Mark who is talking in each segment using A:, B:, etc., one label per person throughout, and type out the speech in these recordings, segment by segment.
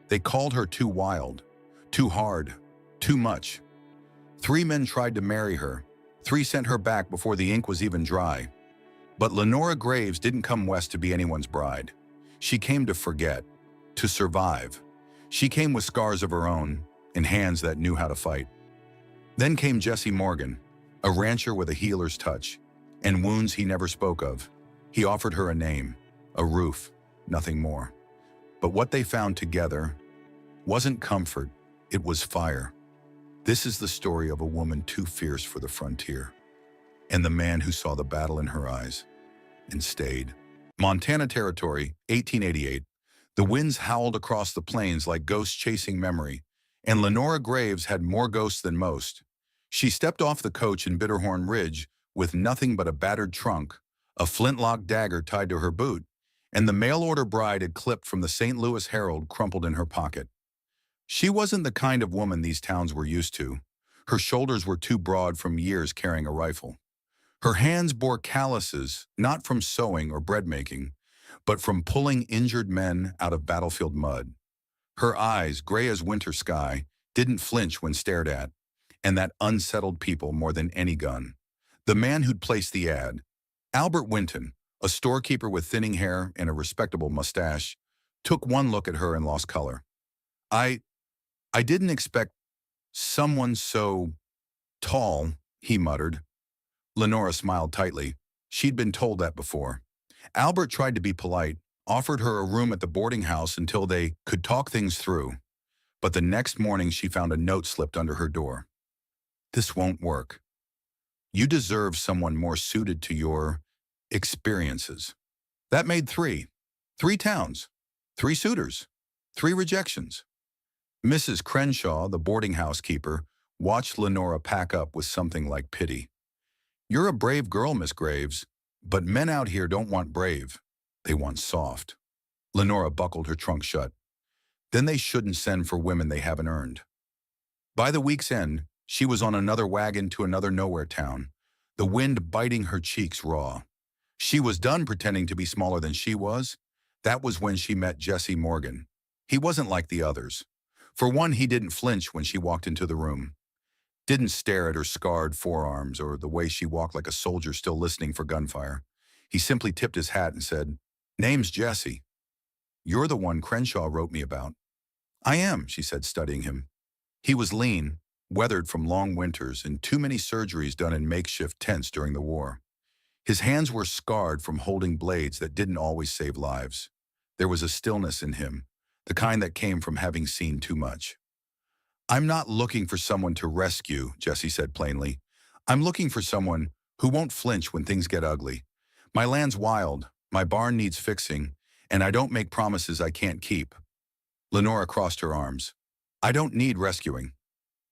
A: They called her too wild, too hard, too much. 3 men tried to marry her. 3 sent her back before the ink was even dry. But Lenora Graves didn't come west to be anyone's bride. She came to forget, to survive. She came with scars of her own and hands that knew how to fight. Then came Jesse Morgan, a rancher with a healer's touch, and wounds he never spoke of. He offered her a name, a roof, nothing more. But what they found together wasn't comfort, it was fire. This is the story of a woman too fierce for the frontier, and the man who saw the battle in her eyes and stayed. Montana Territory, 1888. The winds howled across the plains like ghosts chasing memory, and Lenora Graves had more ghosts than most. She stepped off the coach in Bitterhorn Ridge with nothing but a battered trunk, a flintlock dagger tied to her boot, and the mail-order bride had clipped from the St. Louis Herald crumpled in her pocket. She wasn't the kind of woman these towns were used to. Her shoulders were too broad from years carrying a rifle. Her hands bore calluses, not from sewing or bread-making, but from pulling injured men out of battlefield mud. Her eyes, gray as winter sky, didn't flinch when stared at, and that unsettled people more than any gun. The man who'd placed the ad, Albert Winton, a storekeeper with thinning hair and a respectable mustache, took one look at her and lost color. I didn't expect someone so tall, he muttered. Lenora smiled tightly. She'd been told that before. Albert tried to be polite, offered her a room at the boarding house until they could talk things through. But the next morning she found a note slipped under her door. This won't work. You deserve someone more suited to your experiences. That made 3. 3 towns, 3 suitors, 3 rejections. Mrs. Crenshaw, the boarding house keeper, watched Lenora pack up with something like pity. You're a brave girl, Miss Graves, but men out here don't want brave. They want soft. Lenora buckled her trunk shut. Then they shouldn't send for women they haven't earned. By the week's end, she was on another wagon to another nowhere town, the wind biting her cheeks raw. She was done pretending to be smaller than she was. That was when she met Jesse Morgan. He wasn't like the others. For one, he didn't flinch when she walked into the room. Didn't stare at her scarred forearms or the way she walked like a soldier still listening for gunfire. He simply tipped his hat and said, "Name's Jesse. You're the one Crenshaw wrote me about." "I am," she said, studying him. He was lean, weathered from long winters and too many surgeries done in makeshift tents during the war. His hands were scarred from holding blades that didn't always save lives. There was a stillness in him, the kind that came from having seen too much. "I'm not looking for someone to rescue," Jesse said plainly. "I'm looking for someone who won't flinch when things get ugly. My land's wild, my barn needs fixing, and I don't make promises I can't keep." Lenora crossed her arms. "I don't need rescuing."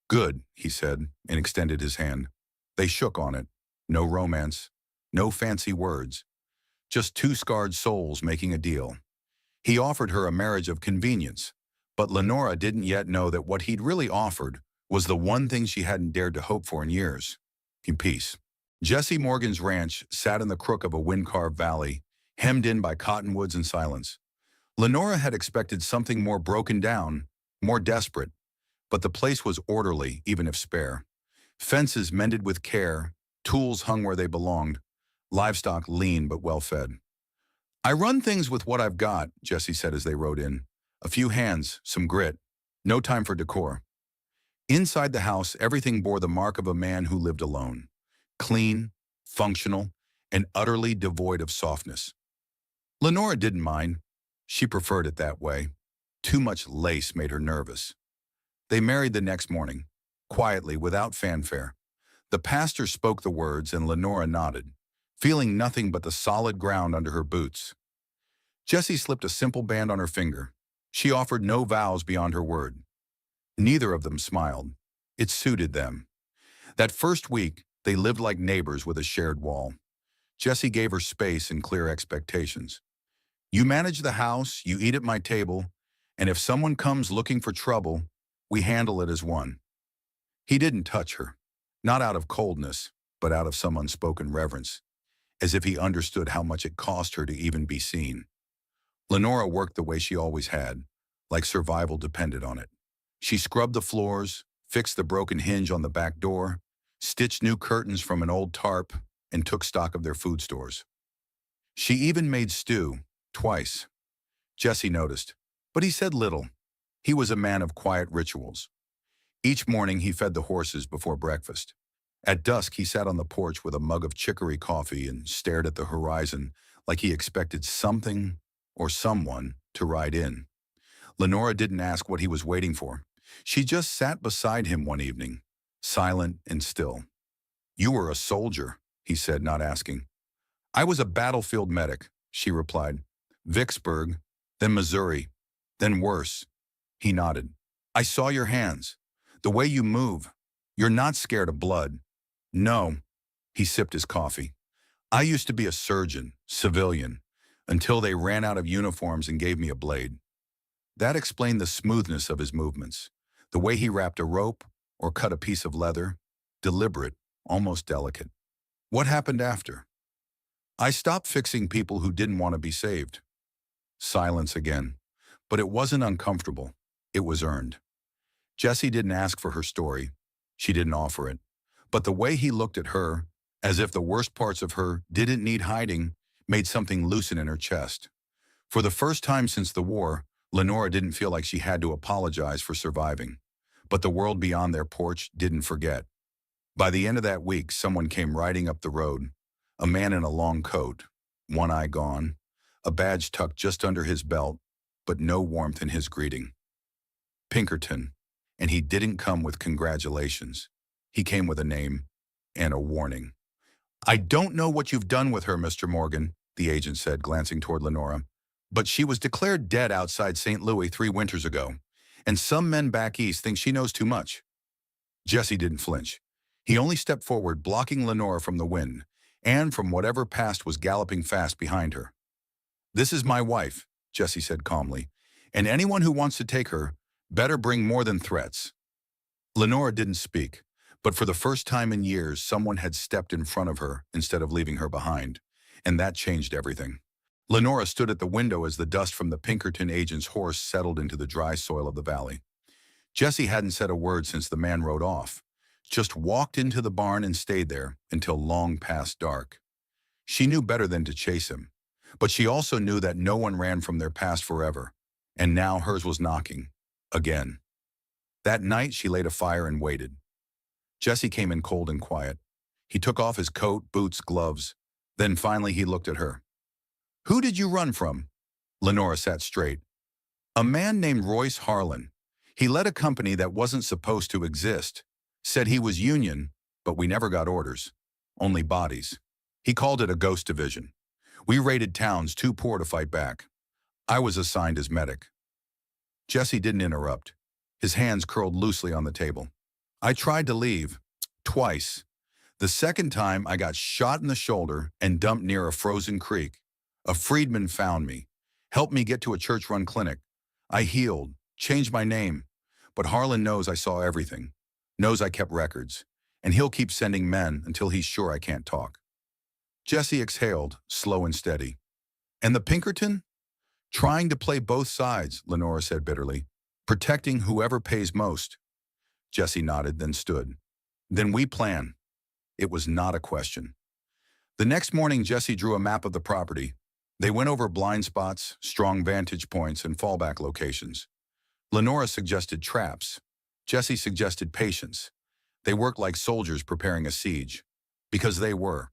A: "Good," he said, and extended his hand. They shook on it. No romance, no fancy words. Just 2 scarred souls making a deal. He offered her a marriage of convenience, but Lenora didn't yet know that what he'd really offered was the one thing she hadn't dared to hope for in years: peace. Jesse Morgan's ranch sat in the crook of a wind-carved valley, hemmed in by cottonwoods and silence. Lenora had expected something more broken down, more desperate, but the place was orderly, even if spare. Fences mended with care, tools hung where they belonged, livestock lean but well-fed. "I run things with what I've got," Jesse said as they rode in. "A few hands, some grit, no time for decor." Inside the house, everything bore the mark of a man who lived alone. Clean, functional, and utterly devoid of softness. Lenora didn't mind. She preferred it that way. Too much lace made her nervous. They married the next morning, quietly, without fanfare. The pastor spoke the words and Lenora nodded, feeling nothing but the solid ground under her boots. Jessie slipped a simple band on her finger. She offered no vows beyond her word. Neither of them smiled. It suited them. That first week, they lived like neighbors with a shared wall. Jessie gave her space and clear expectations. "You manage the house, you eat at my table, and if someone comes looking for trouble, we handle it as one." He didn't touch her, not out of coldness, but out of some unspoken reverence, as if he understood how much it cost her to even be seen. Lenora worked the way she always had, like survival depended on it. She scrubbed the floors, fixed the broken hinge on the back door, stitched new curtains from an old tarp, and took stock of their food stores. She even made stew, twice. Jesse noticed, but he said little. He was a man of quiet rituals. Each morning he fed the horses before breakfast. At dusk he sat on the porch with a mug of chicory coffee and stared at the horizon like he expected something or someone to ride in. Lenora didn't ask what he was waiting for. She just sat beside him one evening, silent and still. "You were a soldier," he said, not asking. "I was a battlefield medic," she replied. "Vicksburg, then Missouri, then worse." He nodded. "I saw your hands. The way you move. You're not scared of blood." "No." He sipped his coffee. "I used to be a surgeon, civilian, until they ran out of uniforms and gave me a blade." That explained the smoothness of his movements, the way he wrapped a rope or cut a piece of leather, deliberate, almost delicate. "What happened after?" "I stopped fixing people who didn't want to be saved." Silence again. But it wasn't uncomfortable. It was earned. Jesse didn't ask for her story. She didn't offer it. But the way he looked at her, as if the worst parts of her didn't need hiding, made something loosen in her chest. For the first time since the war, Lenora didn't feel like she had to apologize for surviving. But the world beyond their porch didn't forget. By the end of that week, someone came riding up the road. A man in a long coat, one eye gone, a badge tucked just under his belt, but no warmth in his greeting. Pinkerton. And he didn't come with congratulations. He came with a name and a warning. "I don't know what you've done with her, Mr. Morgan," the agent said, glancing toward Lenora, "but she was declared dead outside St. Louis 3 winters ago, and some men back east think she knows too much." Jesse didn't flinch. He only stepped forward, blocking Lenora from the wind, and from whatever past was galloping fast behind her. "This is my wife," Jesse said calmly, "and anyone who wants to take her better bring more than threats." Lenora didn't speak, but for the first time in years, someone had stepped in front of her instead of leaving her behind, and that changed everything. Lenora stood at the window as the dust from the Pinkerton agent's horse settled into the dry soil of the valley. Jesse hadn't said a word since the man rode off, just walked into the barn and stayed there until long past dark. She knew better than to chase him, but she also knew that no one ran from their past forever, and now hers was knocking, again. That night she laid a fire and waited. Jesse came in cold and quiet. He took off his coat, boots, gloves. Then finally he looked at her. "Who did you run from?" Lenora sat straight. "A man named Royce Harlan. He led a company that wasn't supposed to exist. Said he was Union, but we never got orders. Only bodies. He called it a ghost division. We raided towns too poor to fight back. I was assigned as medic." Jesse didn't interrupt. His hands curled loosely on the table. "I tried to leave. Twice. The second time I got shot in the shoulder and dumped near a frozen creek. A freedman found me, helped me get to a church-run clinic. I healed, changed my name. But Harlan knows I saw everything, knows I kept records, and he'll keep sending men until he's sure I can't talk." Jesse exhaled, slow and steady. "And the Pinkerton?" "Trying to play both sides," Lenora said bitterly. "Protecting whoever pays most." Jesse nodded, then stood. "Then we plan." It was not a question. The next morning, Jesse drew a map of the property. They went over blind spots, strong vantage points, and fallback locations. Lenora suggested traps. Jesse suggested patience. They worked like soldiers preparing a siege. Because they were.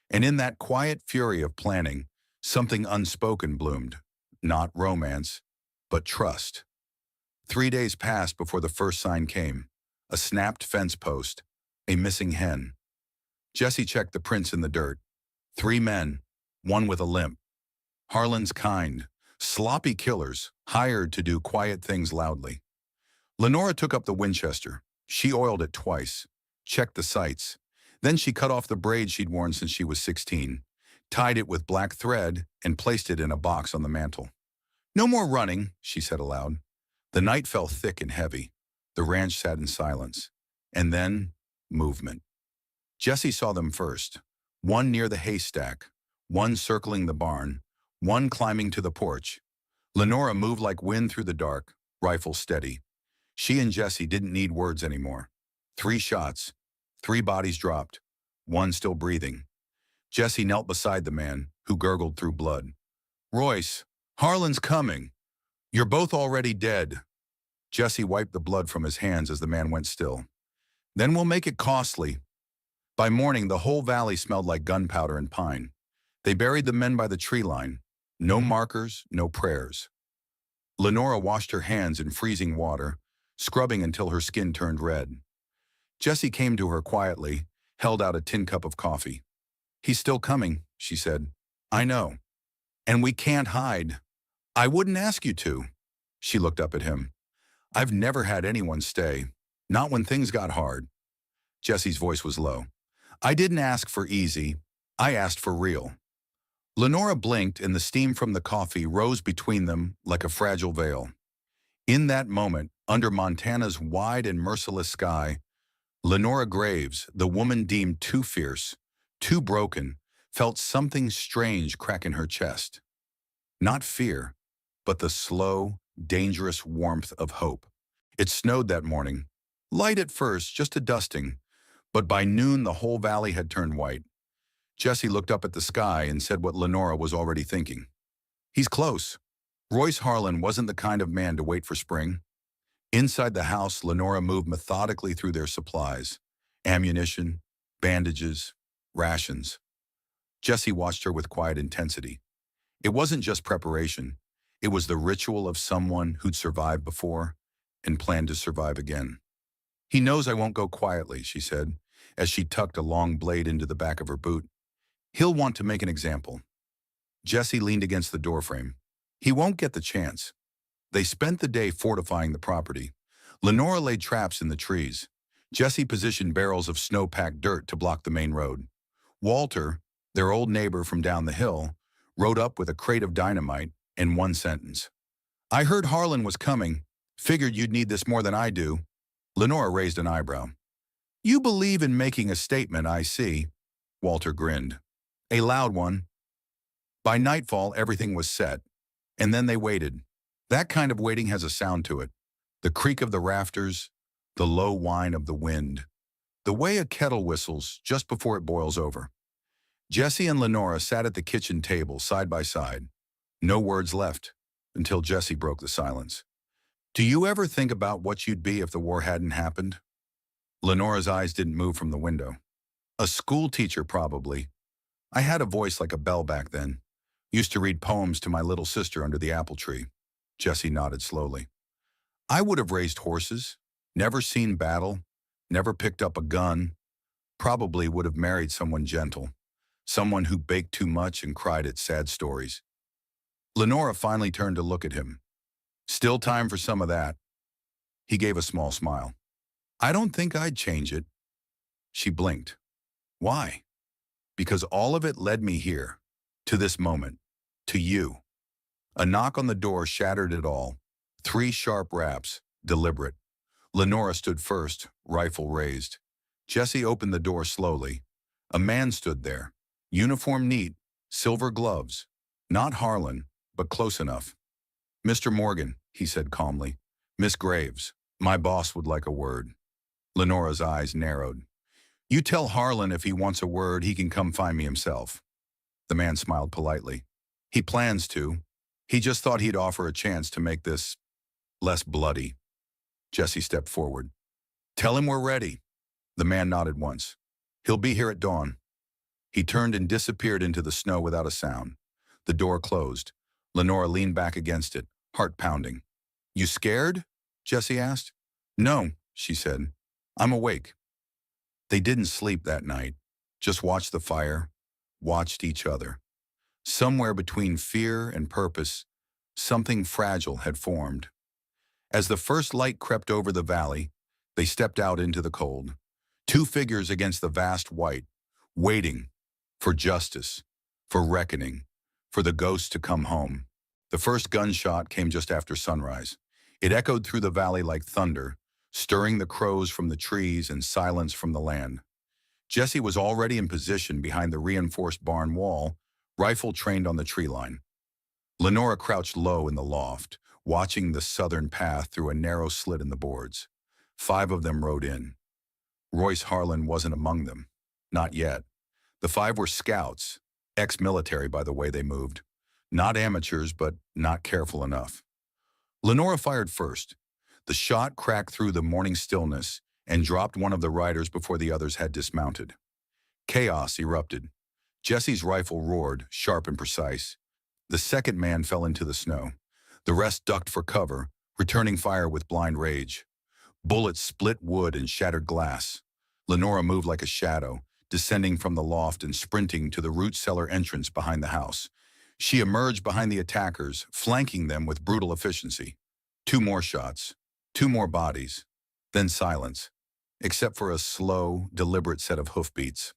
A: And in that quiet fury of planning, something unspoken bloomed. Not romance, but trust. 3 days passed before the first sign came. A snapped fence post. A missing hen. Jesse checked the prints in the dirt. 3 men, one with a limp. Harlan's kind, sloppy killers, hired to do quiet things loudly. Lenora took up the Winchester. She oiled it twice, checked the sights. Then she cut off the braid she'd worn since she was 16, tied it with black thread, and placed it in a box on the mantel. "No more running," she said aloud. The night fell thick and heavy. The ranch sat in silence. And then, movement. Jesse saw them first. One near the haystack, one circling the barn, one climbing to the porch. Lenora moved like wind through the dark, rifle steady. She and Jesse didn't need words anymore. 3 shots, 3 bodies dropped, one still breathing. Jesse knelt beside the man, who gurgled through blood. "Royce, Harlan's coming. You're both already dead." Jesse wiped the blood from his hands as the man went still. "Then we'll make it costly." By morning, the whole valley smelled like gunpowder and pine. They buried the men by the tree line. No markers, no prayers. Lenora washed her hands in freezing water, scrubbing until her skin turned red. Jesse came to her quietly, held out a tin cup of coffee. "He's still coming," she said. "I know. And we can't hide. I wouldn't ask you to." She looked up at him. "I've never had anyone stay. Not when things got hard." Jesse's voice was low. "I didn't ask for easy. I asked for real." Lenora blinked, and the steam from the coffee rose between them like a fragile veil. In that moment, under Montana's wide and merciless sky, Lenora Graves, the woman deemed too fierce, too broken, felt something strange crack in her chest. Not fear, but the slow, dangerous warmth of hope. It snowed that morning. Light at first, just a dusting, but by noon the whole valley had turned white. Jesse looked up at the sky and said what Lenora was already thinking. "He's close." Royce Harlan wasn't the kind of man to wait for spring. Inside the house, Lenora moved methodically through their supplies: ammunition, bandages, rations. Jesse watched her with quiet intensity. It wasn't just preparation. It was the ritual of someone who'd survived before and planned to survive again. "He knows I won't go quietly," she said, as she tucked a long blade into the back of her boot. "He'll want to make an example." Jesse leaned against the doorframe. "He won't get the chance." They spent the day fortifying the property. Lenora laid traps in the trees. Jesse positioned barrels of snow-packed dirt to block the main road. Walter, their old neighbor from down the hill, rode up with a crate of dynamite and one sentence. "I heard Harlan was coming. Figured you'd need this more than I do." Lenora raised an eyebrow. "You believe in making a statement, I see." Walter grinned. "A loud one." By nightfall, everything was set, and then they waited. That kind of waiting has a sound to it. The creak of the rafters, the low whine of the wind, the way a kettle whistles just before it boils over. Jesse and Lenora sat at the kitchen table side by side. No words left, until Jesse broke the silence. "Do you ever think about what you'd be if the war hadn't happened?" Lenora's eyes didn't move from the window. "A school teacher, probably. I had a voice like a bell back then. Used to read poems to my little sister under the apple tree." Jesse nodded slowly. "I would have raised horses, never seen battle, never picked up a gun, probably would have married someone gentle, someone who baked too much and cried at sad stories." Lenora finally turned to look at him. "Still time for some of that." He gave a small smile. "I don't think I'd change it." She blinked. "Why?" "Because all of it led me here, to this moment, to you." A knock on the door shattered it all. 3 sharp raps, deliberate. Lenora stood first, rifle raised. Jesse opened the door slowly. A man stood there, uniform neat, silver gloves. Not Harlan, but close enough. "Mr. Morgan," he said calmly. "Miss Graves, my boss would like a word." Lenora's eyes narrowed. "You tell Harlan if he wants a word, he can come find me himself." The man smiled politely. "He plans to. He just thought he'd offer a chance to make this less bloody." Jesse stepped forward. "Tell him we're ready." The man nodded once. "He'll be here at dawn." He turned and disappeared into the snow without a sound. The door closed. Lenora leaned back against it, heart pounding. "You scared?" Jesse asked. "No," she said. "I'm awake." They didn't sleep that night, just watched the fire, watched each other. Somewhere between fear and purpose, something fragile had formed. As the first light crept over the valley, they stepped out into the cold. 2 figures against the vast white, waiting for justice, for reckoning, for the ghosts to come home. The first gunshot came just after sunrise. It echoed through the valley like thunder, stirring the crows from the trees and silence from the land. Jesse was already in position behind the reinforced barn wall, rifle trained on the tree line. Lenora crouched low in the loft, watching the southern path through a narrow slit in the boards. 5 of them rode in. Royce Harlan wasn't among them. Not yet. The 5 were scouts, ex-military by the way they moved. Not amateurs, but not careful enough. Lenora fired first. The shot cracked through the morning stillness and dropped one of the riders before the others had dismounted. Chaos erupted. Jesse's rifle roared, sharp and precise. The second man fell into the snow. The rest ducked for cover, returning fire with blind rage. Bullets split wood and shattered glass. Lenora moved like a shadow, descending from the loft and sprinting to the root cellar entrance behind the house. She emerged behind the attackers, flanking them with brutal efficiency. 2 more shots, 2 more bodies, then silence, except for a slow, deliberate set of hoofbeats.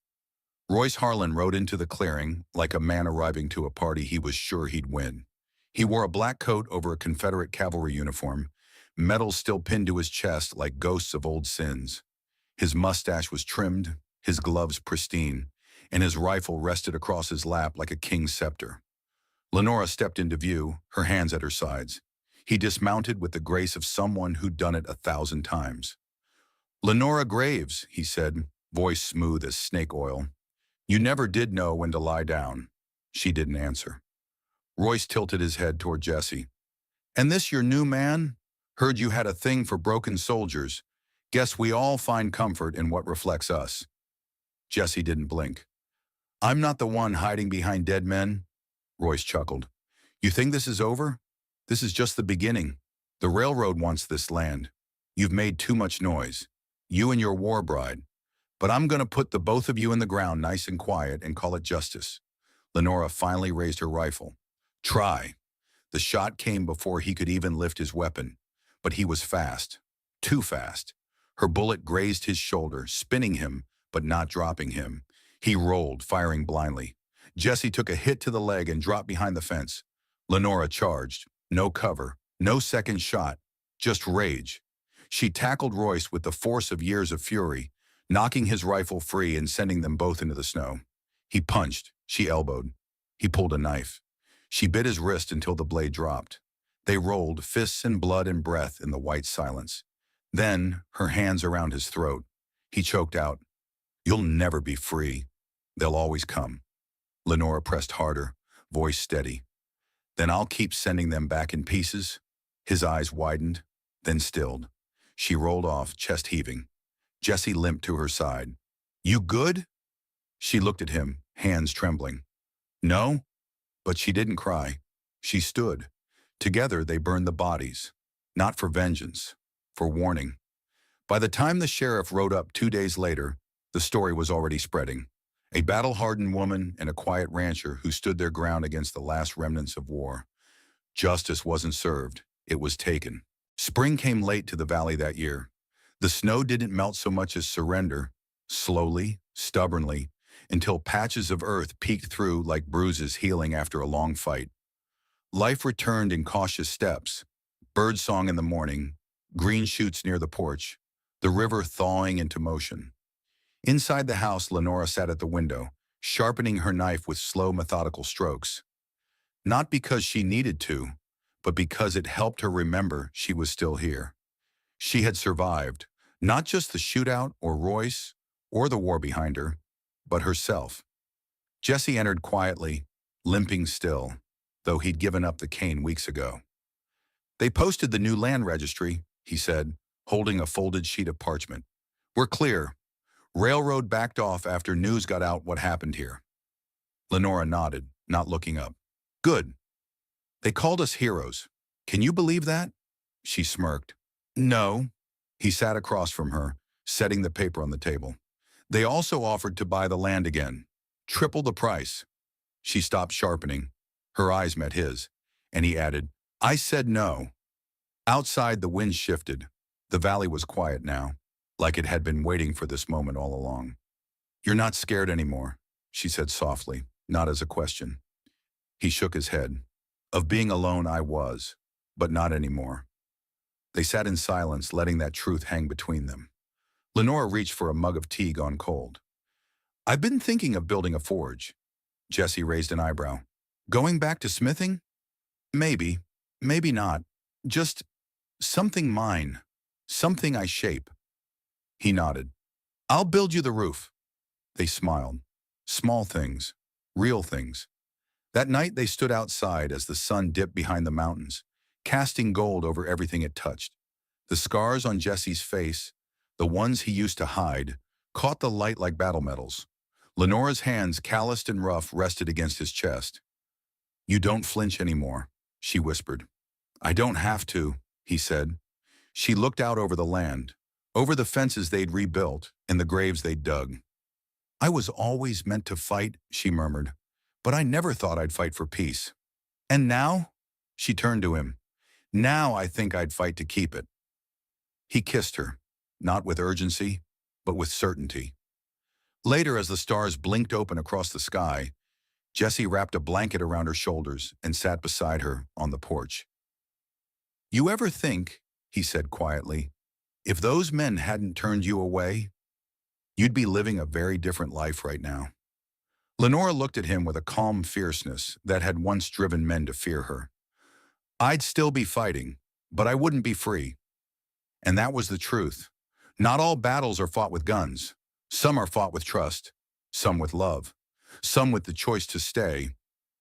A: Royce Harlan rode into the clearing like a man arriving to a party he was sure he'd win. He wore a black coat over a Confederate cavalry uniform, medals still pinned to his chest like ghosts of old sins. His mustache was trimmed, his gloves pristine, and his rifle rested across his lap like a king's scepter. Lenora stepped into view, her hands at her sides. He dismounted with the grace of someone who'd done it 1,000 times. "Lenora Graves," he said, voice smooth as snake oil. "You never did know when to lie down." She didn't answer. Royce tilted his head toward Jesse. "And this your new man? Heard you had a thing for broken soldiers. Guess we all find comfort in what reflects us." Jesse didn't blink. "I'm not the one hiding behind dead men," Royce chuckled. "You think this is over? This is just the beginning. The railroad wants this land. You've made too much noise. You and your war bride. But I'm going to put the both of you in the ground nice and quiet and call it justice." Lenora finally raised her rifle. "Try." The shot came before he could even lift his weapon. But he was fast. Too fast. Her bullet grazed his shoulder, spinning him, but not dropping him. He rolled, firing blindly. Jesse took a hit to the leg and dropped behind the fence. Lenora charged. No cover, no second shot, just rage. She tackled Royce with the force of years of fury, knocking his rifle free and sending them both into the snow. He punched, she elbowed. He pulled a knife. She bit his wrist until the blade dropped. They rolled, fists and blood and breath in the white silence. Then, her hands around his throat. He choked out, "You'll never be free. They'll always come." Lenora pressed harder, voice steady. "Then I'll keep sending them back in pieces." His eyes widened, then stilled. She rolled off, chest heaving. Jesse limped to her side. "You good?" She looked at him, hands trembling. "No." But she didn't cry. She stood. Together they burned the bodies. Not for vengeance, for warning. By the time the sheriff rode up 2 days later, the story was already spreading. A battle-hardened woman and a quiet rancher who stood their ground against the last remnants of war. Justice wasn't served, it was taken. Spring came late to the valley that year. The snow didn't melt so much as surrender, slowly, stubbornly, until patches of earth peeked through like bruises healing after a long fight. Life returned in cautious steps, birdsong in the morning, green shoots near the porch, the river thawing into motion. Inside the house, Lenora sat at the window, sharpening her knife with slow, methodical strokes. Not because she needed to, but because it helped her remember she was still here. She had survived, not just the shootout or Royce or the war behind her, but herself. Jesse entered quietly, limping still, though he'd given up the cane weeks ago. "They posted the new land registry," he said, holding a folded sheet of parchment. "We're clear. Railroad backed off after news got out what happened here." Lenora nodded, not looking up. "Good. They called us heroes. Can you believe that?" She smirked. "No." He sat across from her, setting the paper on the table. "They also offered to buy the land again. Triple the price." She stopped sharpening. Her eyes met his, and he added, "I said no." Outside, the wind shifted. The valley was quiet now, like it had been waiting for this moment all along. "You're not scared anymore," she said softly, not as a question. He shook his head. "Of being alone, I was, but not anymore." They sat in silence, letting that truth hang between them. Lenora reached for a mug of tea gone cold. "I've been thinking of building a forge." Jesse raised an eyebrow. "Going back to smithing?" "Maybe, maybe not. Just something mine, something I shape. He nodded. I'll build you the roof. They smiled. Small things, real things. That night they stood outside as the sun dipped behind the mountains, casting gold over everything it touched. The scars on Jesse's face, the ones he used to hide, caught the light like battle medals. Lenora's hands, calloused and rough, rested against his chest. You don't flinch anymore, she whispered. I don't have to, he said. She looked out over the land, over the fences they'd rebuilt and the graves they'd dug. I was always meant to fight, she murmured, but I never thought I'd fight for peace. And now? She turned to him. Now I think I'd fight to keep it. He kissed her, not with urgency, but with certainty. Later, as the stars blinked open across the sky, Jessie wrapped a blanket around her shoulders and sat beside her on the porch. You ever think, he said quietly, if those men hadn't turned you away, you'd be living a very different life right now? Lenora looked at him with a calm fierceness that had once driven men to fear her. I'd still be fighting, but I wouldn't be free. And that was the truth. Not all battles are fought with guns. Some are fought with trust, some with love, some with the choice to stay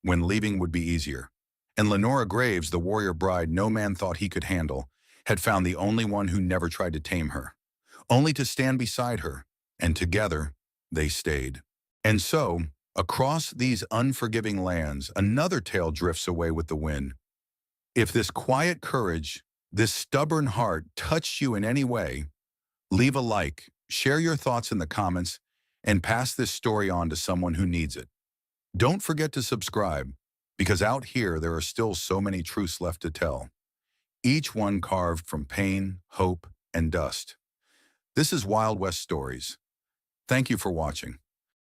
A: when leaving would be easier. And Lenora Graves, the warrior bride no man thought he could handle, had found the only one who never tried to tame her, only to stand beside her, and together they stayed. And so, across these unforgiving lands, another tale drifts away with the wind. If this quiet courage, this stubborn heart touched you in any way, leave a like, share your thoughts in the comments, and pass this story on to someone who needs it. Don't forget to subscribe, because out here there are still so many truths left to tell, each one carved from pain, hope, and dust. This is Wild West Stories. Thank you for watching.